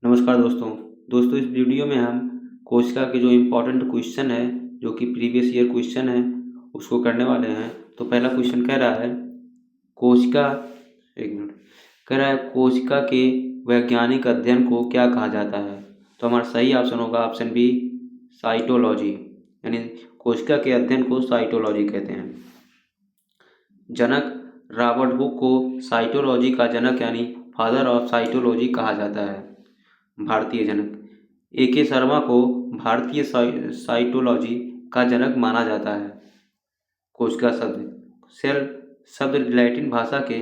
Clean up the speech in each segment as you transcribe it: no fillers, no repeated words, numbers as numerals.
नमस्कार दोस्तों। इस वीडियो में हम कोशिका के जो इम्पोर्टेंट क्वेश्चन है, जो कि प्रीवियस ईयर क्वेश्चन है, उसको करने वाले हैं। तो पहला क्वेश्चन कह रहा है कोशिका एक मिनट कह रहा है कोशिका के वैज्ञानिक अध्ययन को क्या कहा जाता है। तो हमारा सही ऑप्शन होगा ऑप्शन बी, साइटोलॉजी। यानी कोशिका के अध्ययन को साइटोलॉजी कहते हैं। जनक रॉबर्ट हुक को साइटोलॉजी का जनक यानी फादर ऑफ साइटोलॉजी कहा जाता है। भारतीय जनक ए.के. शर्मा को भारतीय साइटोलॉजी का जनक माना जाता है। कोशिका शब्द सेल शब्द लैटिन भाषा के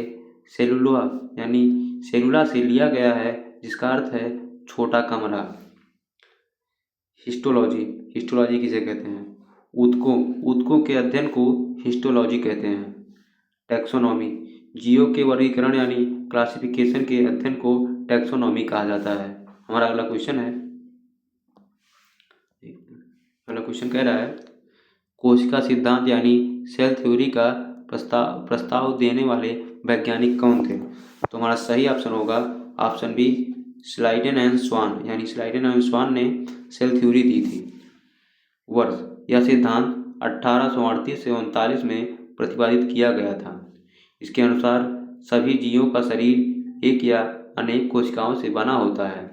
सेलुला यानी सेलुला से लिया गया है, जिसका अर्थ है छोटा कमरा। हिस्टोलॉजी किसे कहते हैं? ऊतकों के अध्ययन को हिस्टोलॉजी कहते हैं। टैक्सोनॉमी जीवों के वर्गीकरण यानी क्लासिफिकेशन के अध्ययन को टैक्सोनॉमी कहा जाता है। हमारा अगला क्वेश्चन कह रहा है कोशिका सिद्धांत यानी सेल थ्योरी का प्रस्ताव देने वाले वैज्ञानिक कौन थे? तो हमारा सही ऑप्शन होगा ऑप्शन बी, स्लाइडेन एंड स्वान। यानी स्लाइडेन एंड स्वान ने सेल थ्योरी दी थी। वर्ष यह सिद्धांत 1838 से 39 में प्रतिपादित किया गया था। इसके अनुसार सभी जीवों का शरीर एक या अनेक कोशिकाओं से बना होता है।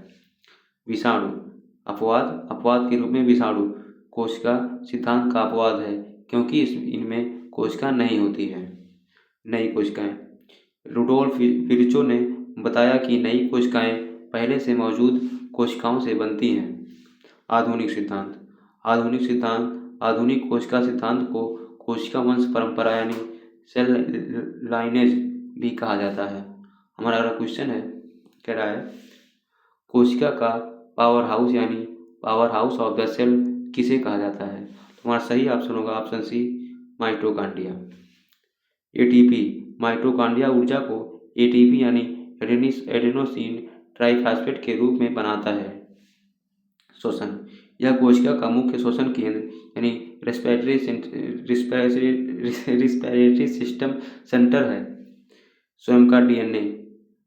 विषाणु अपवाद के रूप में विषाणु कोशिका सिद्धांत का अपवाद है, क्योंकि इनमें कोशिका नहीं होती है। नई कोशिकाएं रुडोल्फ विर्चो ने बताया कि नई कोशिकाएं पहले से मौजूद कोशिकाओं से बनती हैं। आधुनिक सिद्धांत आधुनिक कोशिका सिद्धांत को कोशिका वंश परंपरा यानी सेल लाइनेज भी कहा जाता है। हमारा अगला क्वेश्चन कह रहा है कोशिका का पावर हाउस यानी power house of the cell किसे कहा जाता है? तो हमारा सही ऑप्शन होगा option C, mitochondria. ATP mitochondria ऊर्जा को एटीपी यानी एडेनोसिन ट्राइफॉस्फेट के रूप में बनाता है। श्वसन यह कोशिका का मुख्य श्वसन केंद्र यानी रिस्पिरेटरी सिस्टम सेंटर है। स्वयं का डीएनए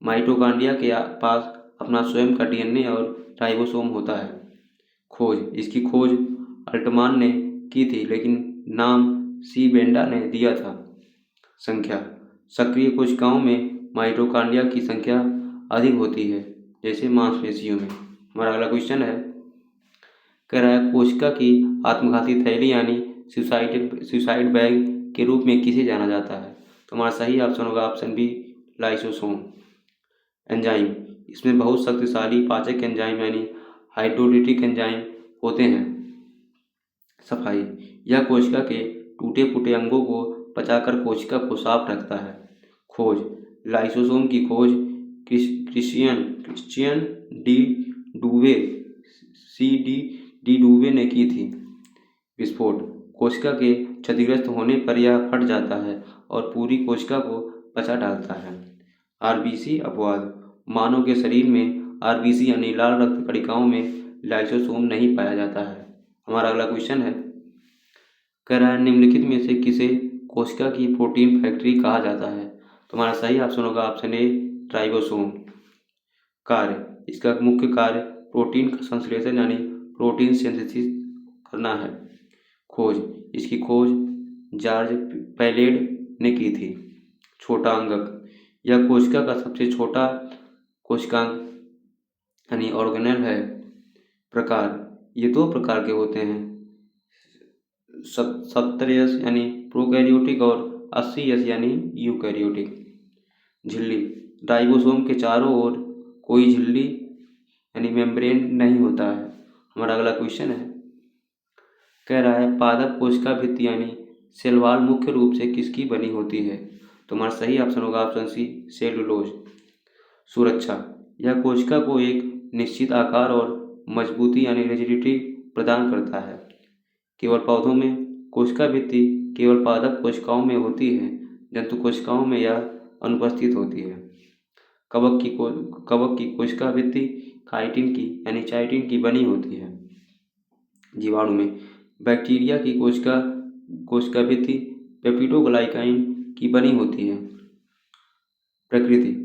माइटोकॉन्ड्रिया के पास अपना स्वयं का डीएनए और राइबोसोम होता है। इसकी खोज अल्टमान ने की थी, लेकिन नाम सी बेंडा ने दिया था। संख्या सक्रिय कोशिकाओं में माइटोकॉन्ड्रिया की संख्या अधिक होती है, जैसे मांसपेशियों में। हमारा अगला क्वेश्चन कह रहा है कोशिका की आत्मघाती थैली यानी सुसाइड बैग के रूप में किसे जाना जाता है? तो हमारा सही ऑप्शन होगा ऑप्शन बी, लाइसोसोम। एंजाइम इसमें बहुत शक्तिशाली पाचक एंजाइम यानी हाइड्रोलिटिक एंजाइम होते हैं। सफाई यह कोशिका के टूटे फूटे अंगों को पचाकर कोशिका को साफ रखता है। खोज लाइसोसोम की खोज क्रिश्चियन डी डूवे डी डूवे ने की थी। विस्फोट कोशिका के क्षतिग्रस्त होने पर यह फट जाता है और पूरी कोशिका को पचा डालता है। आरबीसी अपवाद मानव के शरीर में आरबीसी यानी लाल रक्त कणिकाओं में लाइसोसोम नहीं पाया जाता है। हमारा अगला क्वेश्चन कह रहा है निम्नलिखित में से किसे कोशिका की प्रोटीन फैक्ट्री कहा जाता है? तो हमारा सही ऑप्शन होगा ऑप्शन ए, राइबोसोम। कार्य इसका मुख्य कार्य प्रोटीन का संश्लेषण यानी प्रोटीन सिंथेसिस करना है। इसकी खोज जॉर्ज पैलेड ने की थी। छोटा अंगक यह कोशिका का सबसे छोटा कोशिकांग यानी ऑर्गेनेल है। प्रकार ये दो प्रकार के होते हैं, 70S यानी प्रोकैरियोटिक और 80S यानी यूकैरियोटिक। झिल्ली राइबोसोम के चारों ओर कोई झिल्ली यानी मेम्ब्रेन नहीं होता है। हमारा अगला क्वेश्चन कह रहा है पादप कोशिका भित्ति यानी सेल वॉल मुख्य रूप से किसकी बनी होती है? तो हमारा सही ऑप्शन होगा ऑप्शन सी, सेलुलोज। सुरक्षा यह कोशिका को एक निश्चित आकार और मजबूती यानी रिजिडिटी प्रदान करता है। केवल पौधों में कोशिका भित्ति केवल पादप कोशिकाओं में होती है, जंतु कोशिकाओं में यह अनुपस्थित होती है। कवक की कोशिका भित्ति काइटिन की यानी चाइटिन की बनी होती है। जीवाणु में बैक्टीरिया की कोशिका भित्ति पेप्टिडोग्लाइकान की बनी होती है। प्रकृति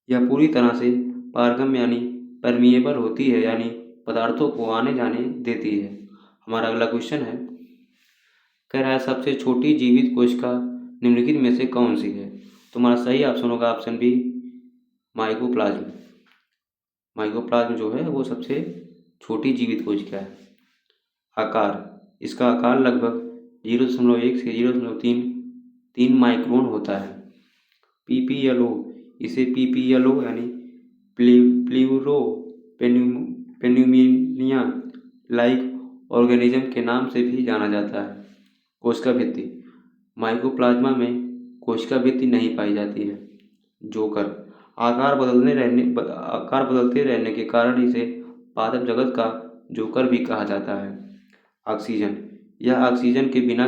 यह पूरी तरह से पारगम्य यानी परमिएबल होती है, यानी पदार्थों को आने जाने देती है। हमारा अगला क्वेश्चन है, कह रहा है सबसे छोटी जीवित कोशिका निम्नलिखित में से कौन सी है? तुम्हारा सही ऑप्शन होगा ऑप्शन बी, माइकोप्लाज्म। माइकोप्लाज्म जो है वो सबसे छोटी जीवित कोशिका है। आकार, इसका आकार लगभग 0.1 से 0.3 माइक्रोन होता है। पीपीएलओ, इसे पीपीएलओ यानी प्ल्यूरोपेन्यूमिनिया लाइक ऑर्गेनिज्म के नाम से भी जाना जाता है। कोशिका भित्ति, माइकोप्लाज्मा में कोशिका भित्ति नहीं पाई जाती है। जोकर, आकार बदलते रहने के कारण इसे पादप जगत का जोकर भी कहा जाता है। ऑक्सीजन, यह ऑक्सीजन के बिना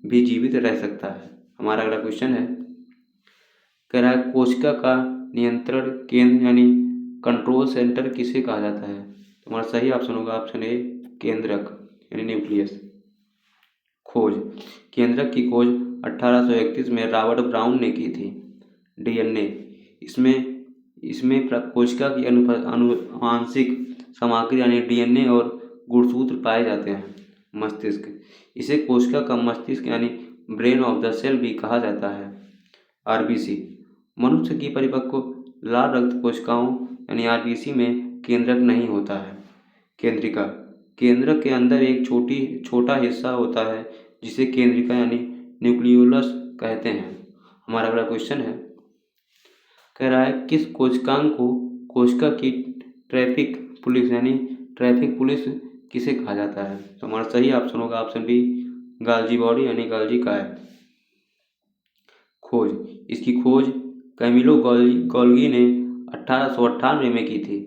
भी जीवित रह सकता है। हमारा अगला क्वेश्चन है, कह रहा है कोशिका का नियंत्रण केंद्र यानी कंट्रोल सेंटर किसे कहा जाता है? तुम्हारा सही ऑप्शन होगा ऑप्शन ए, केंद्रक यानी न्यूक्लियस। खोज, केंद्रक की खोज 1831 में रॉबर्ट ब्राउन ने की थी। डीएनए, इसमें कोशिका की आनुवांशिक सामग्री यानी डीएनए और गुणसूत्र पाए जाते हैं। मस्तिष्क, इसे कोशिका का मस्तिष्क यानी ब्रेन ऑफ द सेल भी कहा जाता है। आरबीसी, मनुष्य की परिपक्व लाल रक्त कोशिकाओं यानी आरबीसी में केंद्रक नहीं होता है। केंद्रिका, केंद्रक के अंदर एक छोटा हिस्सा होता है जिसे केंद्रिका यानी न्यूक्लियोलस कहते हैं। हमारा अगला क्वेश्चन है, कह रहा है किस कोशिकांग को कोशिका की ट्रैफिक पुलिस यानी ट्रैफिक पुलिस किसे कहा जाता है? तो हमारा सही ऑप्शन होगा ऑप्शन बी, गाल्जी बॉडी यानी गाल्जी काय। खोज, इसकी खोज कैमिलो गोल्गी ने 1898 में की थी।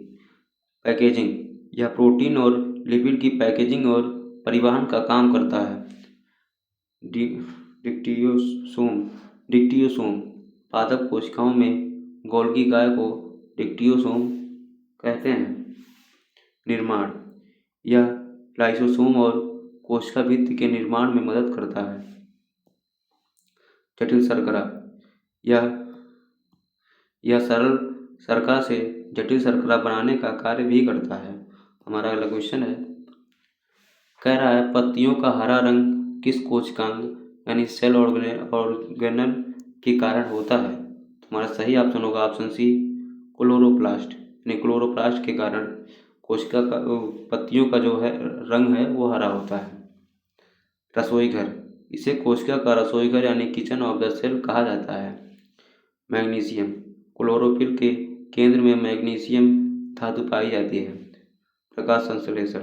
पैकेजिंग, यह प्रोटीन और लिपिड की पैकेजिंग और परिवहन का काम करता है। डिक्टियोसोम, पादप कोशिकाओं में गोल्गी गाय को डिक्टियोसोम कहते हैं। निर्माण, यह लाइसोसोम और कोशिका भित्ति के निर्माण में मदद करता है। जटिल शर्करा, यह सरल शर्करा से जटिल शर्करा बनाने का कार्य भी करता है। हमारा अगला क्वेश्चन है, कह रहा है पत्तियों का हरा रंग किस कोशिकांग यानी सेल ऑर्गेनल के कारण होता है? हमारा सही ऑप्शन होगा ऑप्शन सी, क्लोरोप्लास्ट यानी क्लोरोप्लास्ट के कारण कोशिका का पत्तियों का जो है रंग है वो हरा होता है। रसोई घर, इसे कोशिका का रसोई घर यानी किचन ऑफ द सेल कहा जाता है। मैग्नीशियम, क्लोरोफिल के केंद्र में मैग्नीशियम धातु पाई जाती है। प्रकाश संश्लेषण,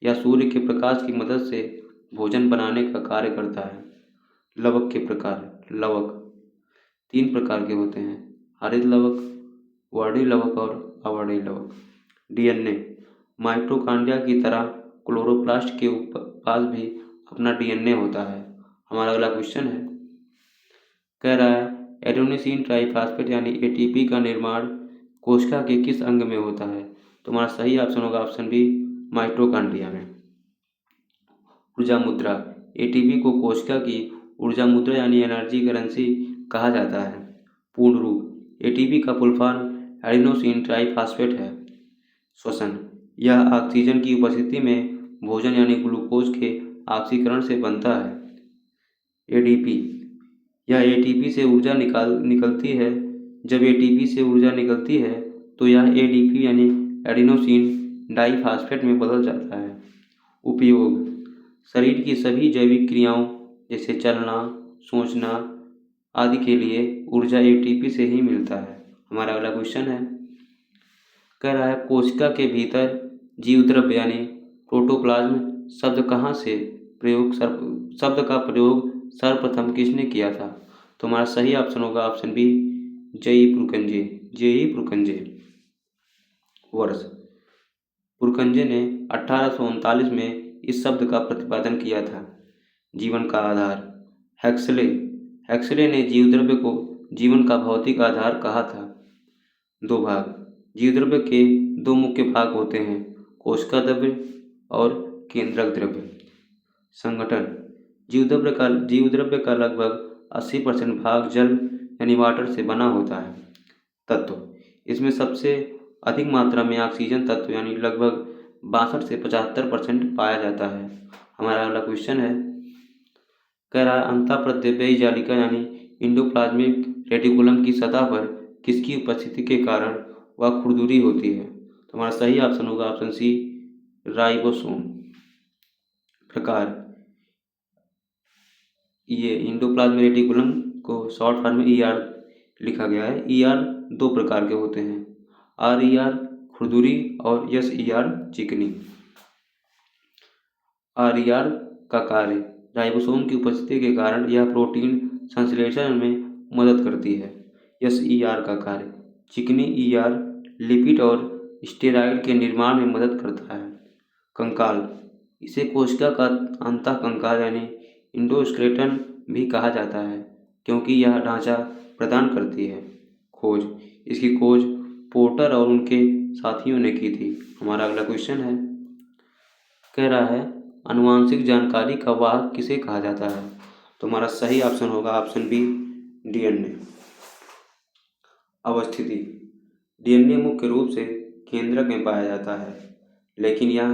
यह सूर्य के प्रकाश की मदद से भोजन बनाने का कार्य करता है। लवक के प्रकार, लवक 3 प्रकार के होते हैं, हरित लवक, वर्णी लवक और अवर्णी लवक। डीएनए, माइटोकॉन्ड्रिया की तरह क्लोरोप्लास्ट के पास भी अपना डीएनए होता है। हमारा अगला क्वेश्चन है, कह रहा है एडेनोसिन ट्राइफॉस्फेट यानी एटीपी का निर्माण कोशिका के किस अंग में होता है? तुम्हारा सही ऑप्शन होगा ऑप्शन बी, माइटोकॉन्ड्रिया में। ऊर्जा मुद्रा, एटीपी को कोशिका की ऊर्जा मुद्रा यानी एनर्जी करेंसी कहा जाता है। पूर्ण रूप, एटीपी का फुल फॉर्म एडेनोसिन ट्राइफॉस्फेट है। श्वसन, यह ऑक्सीजन की उपस्थिति में भोजन यानी ग्लूकोज के ऑक्सीकरण से बनता है। एडीपी, यह एटीपी से ऊर्जा निकलती है। जब एटीपी से ऊर्जा निकलती है तो यह एडीपी यानी एडिनोसिन डाइफॉस्फेट में बदल जाता है। उपयोग, शरीर की सभी जैविक क्रियाओं जैसे चलना, सोचना आदि के लिए ऊर्जा एटीपी से ही मिलता है। हमारा अगला क्वेश्चन है, कह रहा है कोशिका के भीतर जीव द्रव्य यानी प्रोटोप्लाज्म शब्द का प्रयोग सर्वप्रथम किसने किया था? तो हमारा सही ऑप्शन होगा ऑप्शन बी, जेई प्रुकंजे। वर्ष, प्रुकंजे ने 1839 में इस शब्द का प्रतिपादन किया था। जीवन का आधार, हेक्सले ने जीवद्रव्य को जीवन का भौतिक आधार कहा था। 2 भाग, जीवद्रव्य के 2 मुख्य भाग होते हैं, कोशिका द्रव्य और केंद्रक द्रव्य। संगठन, जीवद्रव्य का लगभग 80% भाग जल यानी वाटर से बना होता है। तत्व, इसमें सबसे अधिक मात्रा में ऑक्सीजन तत्व यानी लगभग 62 से 75% पाया जाता है। हमारा अगला क्वेश्चन है, कह रहा है अंतःप्रद्रव्यी जालिका यानी इंडोप्लाज्मिक रेटिकुलम की सतह पर किसकी उपस्थिति के कारण वह खुरदुरी होती है? तो हमारा सही ऑप्शन होगा ऑप्शन सी, राइबोसोम। प्रकार, ये इंडोप्लाज्मिक रेटिकुलम को शॉर्ट फॉर्म में ER लिखा गया है। ER दो प्रकार के होते हैं, RER खुरदुरी और SER चिकनी। RER का कार्य, राइबोसोम की उपस्थिति के कारण यह प्रोटीन संश्लेषण में मदद करती है। SER का कार्य, चिकनी ER लिपिड और स्टेरॉइड के निर्माण में मदद करता है। कंकाल, इसे कोशिका का अंतः कंकाल यानी इंडोस्केलेटन भी कहा जाता है क्योंकि यह ढांचा प्रदान करती है। खोज, इसकी खोज पोर्टर और उनके साथियों ने की थी। हमारा अगला क्वेश्चन है, कह रहा है आनुवांशिक जानकारी का वाहक किसे कहा जाता है? तो हमारा सही ऑप्शन होगा ऑप्शन बी, DNA। अवस्थिति, DNA मुख्य रूप से केंद्रक में पाया जाता है, लेकिन यह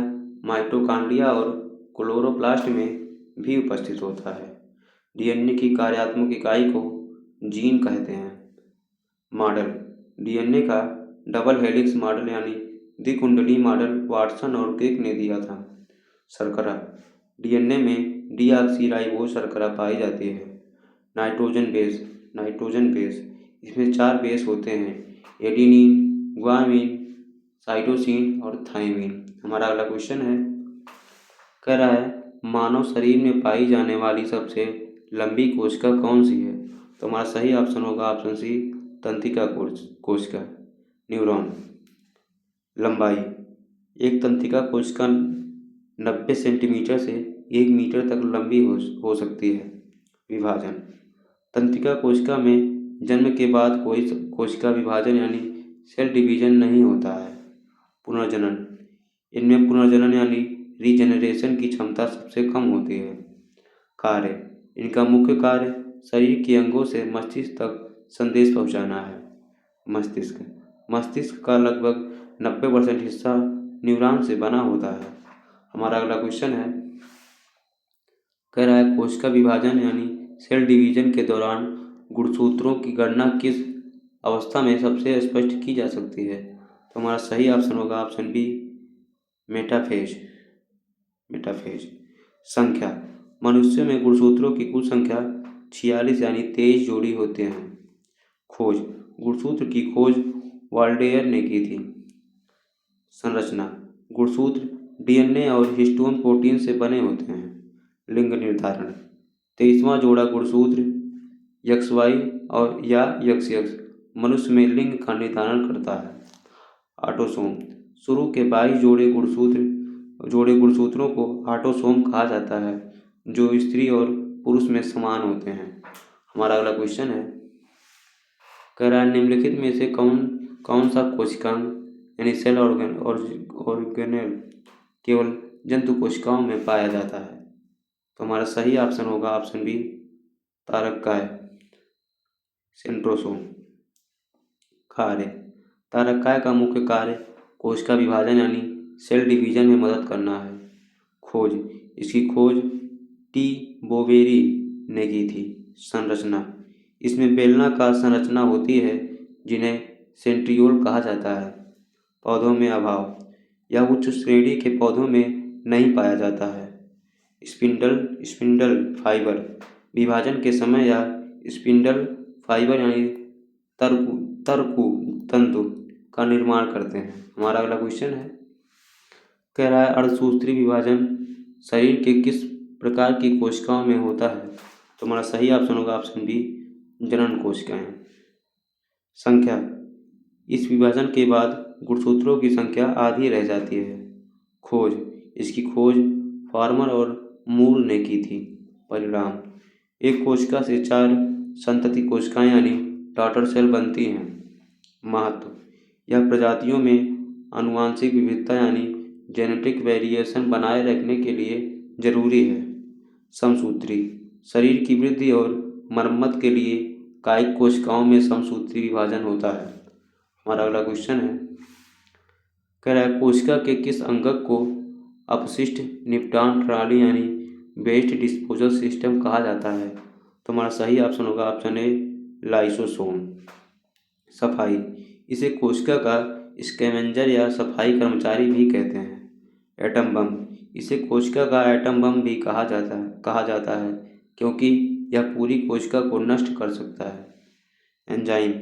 माइटोकॉन्ड्रिया और क्लोरोप्लास्ट में भी उपस्थित होता है। DNA की कार्यात्मक इकाई को जीन कहते हैं। मॉडल, DNA का डबल हेलिक्स मॉडल यानी द्विकुंडली मॉडल वाटसन और क्रिक ने दिया था। शर्करा, DNA में डीऑक्सीराइबोज शर्करा पाई जाती है। नाइट्रोजन बेस, इसमें 4 बेस होते हैं, एडिनिन, ग्वानिन, साइटोसिन और थाइमिन। हमारा अगला क्वेश्चन है, कह रहा है मानव शरीर में पाई जाने वाली सबसे लंबी कोशिका कौन सी है? तो हमारा सही ऑप्शन होगा ऑप्शन सी, तंत्रिका कोशिका। न्यूरॉन, लंबाई, एक तंत्रिका कोशिका 90 सेंटीमीटर से 1 मीटर तक लंबी हो सकती है। विभाजन, तंत्रिका कोशिका में जन्म के बाद कोई कोशिका विभाजन यानी सेल डिवीजन नहीं होता है। पुनर्जनन, इनमें पुनर्जनन यानी रीजेनरेशन की क्षमता सबसे कम होती है। कार्य, इनका मुख्य कार्य शरीर के अंगों से मस्तिष्क तक संदेश पहुंचाना है। मस्तिष्क का लगभग 90% हिस्सा न्यूरॉन से बना होता है। हमारा अगला क्वेश्चन है, कह रहा है कोशिका विभाजन यानी सेल डिवीजन के दौरान गुणसूत्रों की गणना किस अवस्था में सबसे स्पष्ट की जा सकती है? तो हमारा सही ऑप्शन होगा ऑप्शन बी, मेटाफेज। संख्या, मनुष्य में गुणसूत्रों की कुल संख्या 46 यानी 23 जोड़ी होते हैं। खोज, गुणसूत्र की खोज वाल्डेयर ने की थी। संरचना, गुणसूत्र DNA और हिस्टोन प्रोटीन से बने होते हैं। लिंग निर्धारण, 23वां जोड़ा गुणसूत्र XY और या XX मनुष्य में लिंग का निर्धारण करता है। ऑटोसोम, शुरू के 22 जोड़े गुणसूत्रों को ऑटोसोम कहा जाता है जो स्त्री और पुरुष में समान होते हैं। हमारा अगला क्वेश्चन है, कह रहा है निम्नलिखित में से कौन सा कोशिकांग यानी सेल ऑर्गेनेल केवल जंतु कोशिकाओं में पाया जाता है? तो हमारा सही ऑप्शन होगा ऑप्शन बी, तारककाय, सेंट्रोसोम। कार्य, तारककाय का मुख्य कार्य कोशिका विभाजन यानी सेल डिवीजन में मदद करना है। खोज, इसकी खोज टी बोवेरी ने की थी। संरचना, इसमें बेलनाकार संरचना होती है जिन्हें सेंट्रियोल कहा जाता है। पौधों में अभाव, यह उच्च श्रेणी के पौधों में नहीं पाया जाता है। स्पिंडल फाइबर, विभाजन के समय यह स्पिंडल फाइबर यानी तरकु तंतु का निर्माण करते हैं। हमारा अगला क्वेश्चन है, कह रहा है अर्धसूत्री विभाजन शरीर के किस प्रकार की कोशिकाओं में होता है? तो हमारा सही ऑप्शन होगा ऑप्शन बी, जनन कोशिकाएं। संख्या, इस विभाजन के बाद गुणसूत्रों की संख्या आधी रह जाती है। खोज, इसकी खोज फार्मर और मूर ने की थी। परिणाम, एक कोशिका से 4 संतति कोशिकाएं यानी डॉटर सेल बनती हैं। महत्व, यह प्रजातियों में आनुवांशिक विविधता यानी जेनेटिक वेरिएशन बनाए रखने के लिए जरूरी है। समसूत्री, शरीर की वृद्धि और मरम्मत के लिए कायिक कोशिकाओं में समसूत्री विभाजन होता है। हमारा अगला क्वेश्चन है, कह रहा है कोशिका के किस अंगक को अपशिष्ट निपटान प्रणाली यानी वेस्ट डिस्पोजल सिस्टम कहा जाता है? तो हमारा सही ऑप्शन होगा ऑप्शन ए लाइसोसोम। सफाई, इसे कोशिका का स्कैवेंजर या सफाई कर्मचारी भी कहते हैं। एटम बम, इसे कोशिका का एटम बम भी कहा जाता है क्योंकि यह पूरी कोशिका को नष्ट कर सकता है। एंजाइम,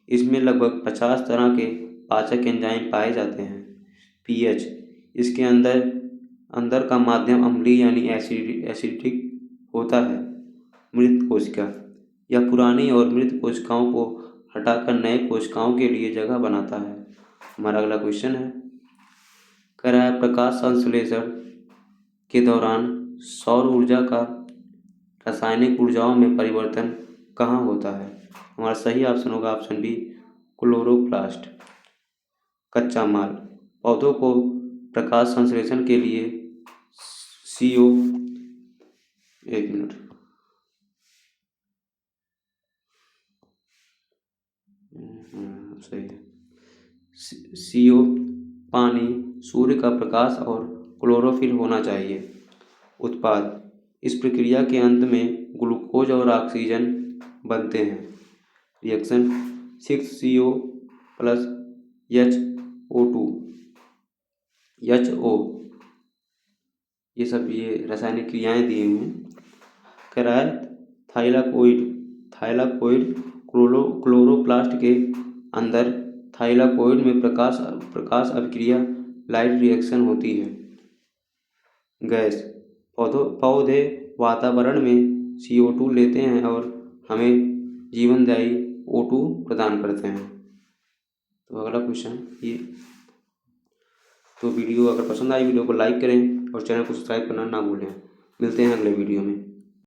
इसमें लगभग 50 तरह के पाचक एंजाइम पाए जाते हैं। पीएच, इसके अंदर का माध्यम अम्लीय यानी एसिडिक होता है। मृत कोशिका, यह पुरानी और मृत कोशिकाओं को हटाकर नए कोशिकाओं के लिए जगह बनाता है। हमारा अगला क्वेश्चन है, कह रहा है प्रकाश संश्लेषण के दौरान सौर ऊर्जा का रासायनिक ऊर्जाओं में परिवर्तन कहाँ होता है? हमारा सही ऑप्शन होगा ऑप्शन बी क्लोरोप्लास्ट। कच्चा माल, पौधों को प्रकाश संश्लेषण के लिए CO एक मिनट सही है CO, पानी, सूर्य का प्रकाश और क्लोरोफिल होना चाहिए। उत्पाद, इस प्रक्रिया के अंत में ग्लूकोज और ऑक्सीजन बनते हैं। Reaction 6CO plus HO2 HO, ये सब ये रासायनिक क्रियाएं दी हुई हैं। कह रहा है थाइलाकोइड क्लोरोप्लास्ट के अंदर थाइलाकोइड में प्रकाश अभिक्रिया लाइट रिएक्शन होती है। गैस, पौधे वातावरण में CO2 लेते हैं और हमें जीवनदायी O2 प्रदान करते हैं। तो अगला क्वेश्चन ये। तो वीडियो अगर पसंद आई वीडियो को लाइक करें और चैनल को सब्सक्राइब करना ना भूलें। मिलते हैं अगले वीडियो में।